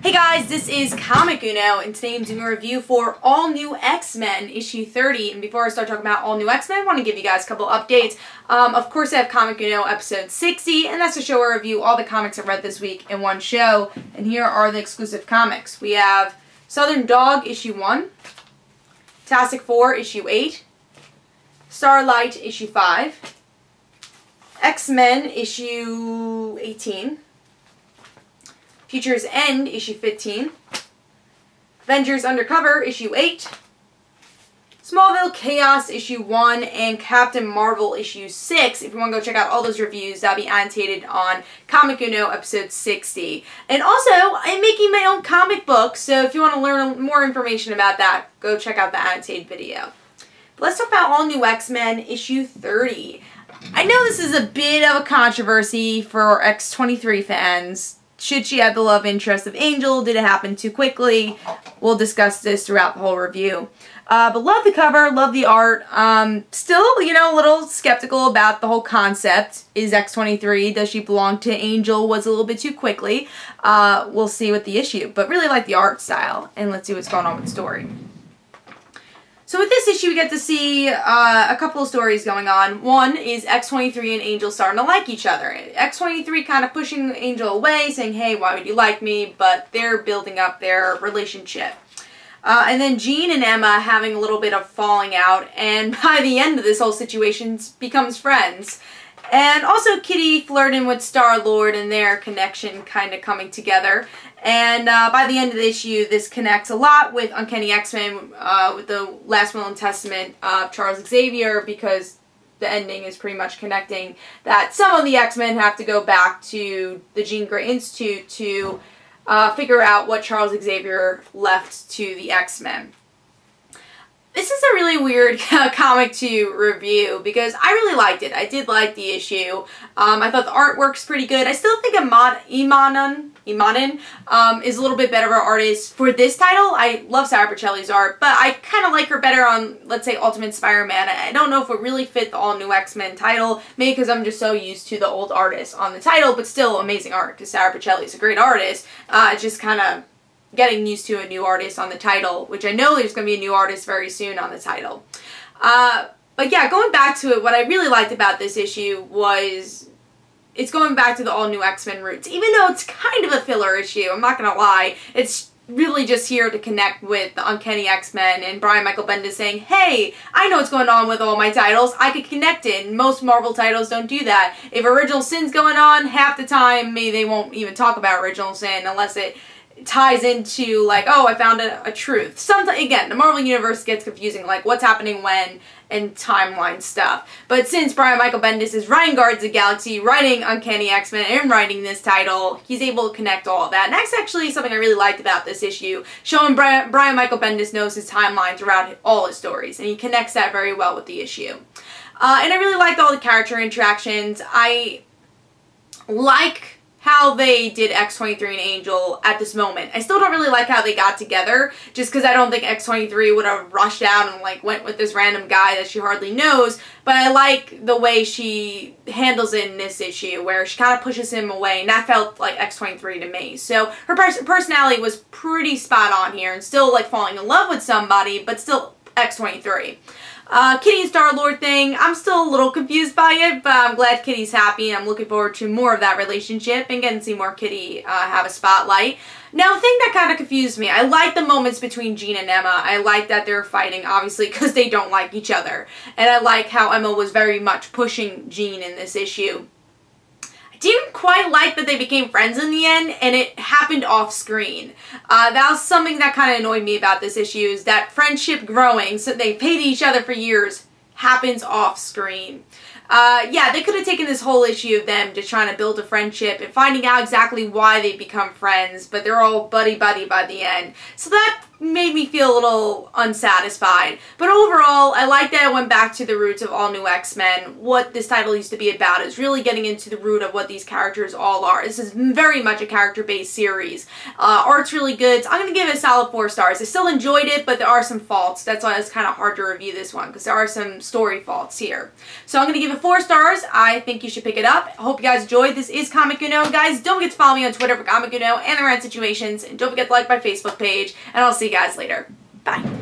Hey guys, this is Comic Uno, and today I'm doing a review for All New X-Men issue 30. And before I start talking about All New X-Men, I want to give you guys a couple updates. Of course, I have Comic Uno episode 60, and that's a show where I review all the comics I read this week in one show. And here are the exclusive comics. We have Southern Dog issue 1, Fantastic Four issue 8, Starlight issue 5, X-Men issue 18, Future's End, issue 15, Avengers Undercover, issue 8, Smallville Chaos, issue 1, and Captain Marvel, issue 6. If you want to go check out all those reviews, that'll be annotated on Comic Uno, episode 60. And also, I'm making my own comic book, so if you want to learn more information about that, go check out the annotated video. But let's talk about All New X-Men, issue 30. I know this is a bit of a controversy for X-23 fans. Should she have the love interest of Angel? Did it happen too quickly? We'll discuss this throughout the whole review. But love the cover, love the art. Still, you know, a little skeptical about the whole concept. Is X-23, does she belong to Angel? Was a little bit too quickly. We'll see with the issue. But really like the art style. And let's see what's going on with the story. So with this issue, we get to see a couple of stories going on. One is X-23 and Angel starting to like each other. X-23 kind of pushing Angel away, saying, hey, why would you like me? But they're building up their relationship. And then Jean and Emma having a little bit of falling out, and by the end of this whole situation, becomes friends. And also Kitty flirting with Star-Lord and their connection kind of coming together. And by the end of the issue, this connects a lot with Uncanny X-Men, with the Last Will and Testament of Charles Xavier, because the ending is pretty much connecting that some of the X-Men have to go back to the Jean Grey Institute to figure out what Charles Xavier left to the X-Men. This is a really weird comic to review because I really liked it. I did like the issue. I thought the artwork's pretty good. I still think Imanen is a little bit better of an artist for this title. I love Sara Pichelli's art, but I kind of like her better on, let's say, Ultimate Spider-Man. I don't know if it really fit the All New X-Men title, maybe because I'm just so used to the old artist on the title, but still amazing art because Sara Pichelli is a great artist. It's just kind of getting used to a new artist on the title, which I know there's going to be a new artist very soon on the title. But yeah, going back to it, what I really liked about this issue was it's going back to the All New X-Men roots. Even though it's kind of a filler issue, I'm not going to lie, it's really just here to connect with the Uncanny X-Men and Brian Michael Bendis saying, hey, I know what's going on with all my titles, I could connect it, and most Marvel titles don't do that. If Original Sin's going on, half the time, maybe they won't even talk about Original Sin unless it ties into, like, oh, I found a truth. Sometimes, again, the Marvel Universe gets confusing, like, what's happening when, and timeline stuff. But since Brian Michael Bendis is writing Guardians of the Galaxy, writing Uncanny X-Men, and writing this title, he's able to connect all of that. And that's actually something I really liked about this issue, showing Brian Michael Bendis knows his timeline throughout all his stories, and he connects that very well with the issue. And I really liked all the character interactions. I like how they did X-23 and Angel at this moment. I still don't really like how they got together, just because I don't think X-23 would have rushed out and, like, went with this random guy that she hardly knows, but I like the way she handles it in this issue, where she kind of pushes him away, and that felt like X-23 to me. So her personality was pretty spot on here, and still, like, falling in love with somebody, but still X-23. Kitty and Star-Lord thing, I'm still a little confused by it, but I'm glad Kitty's happy, and I'm looking forward to more of that relationship and getting to see more Kitty have a spotlight. Now, the thing that kind of confused me, I like the moments between Jean and Emma. I like that they're fighting, obviously, because they don't like each other. And I like how Emma was very much pushing Jean in this issue. Didn't quite like that they became friends in the end, and it happened off screen. That was something that kind of annoyed me about this issue, is that friendship growing, so they paid each other for years, happens off screen. Yeah, they could have taken this whole issue of them just trying to build a friendship and finding out exactly why they become friends, but they're all buddy-buddy by the end. So that made me feel a little unsatisfied. But overall, I like that I went back to the roots of All New X-Men. What this title used to be about is really getting into the root of what these characters all are. This is very much a character-based series. Art's really good, so I'm going to give it a solid 4 stars. I still enjoyed it, but there are some faults. That's why it's kind of hard to review this one, because there are some story faults here. So I'm going to give it 4 stars, I think you should pick it up. I hope you guys enjoyed. This is Comic Uno. Guys, don't forget to follow me on Twitter for Comic Uno and the Rant Situations. And don't forget to like my Facebook page. And I'll see you guys later. Bye.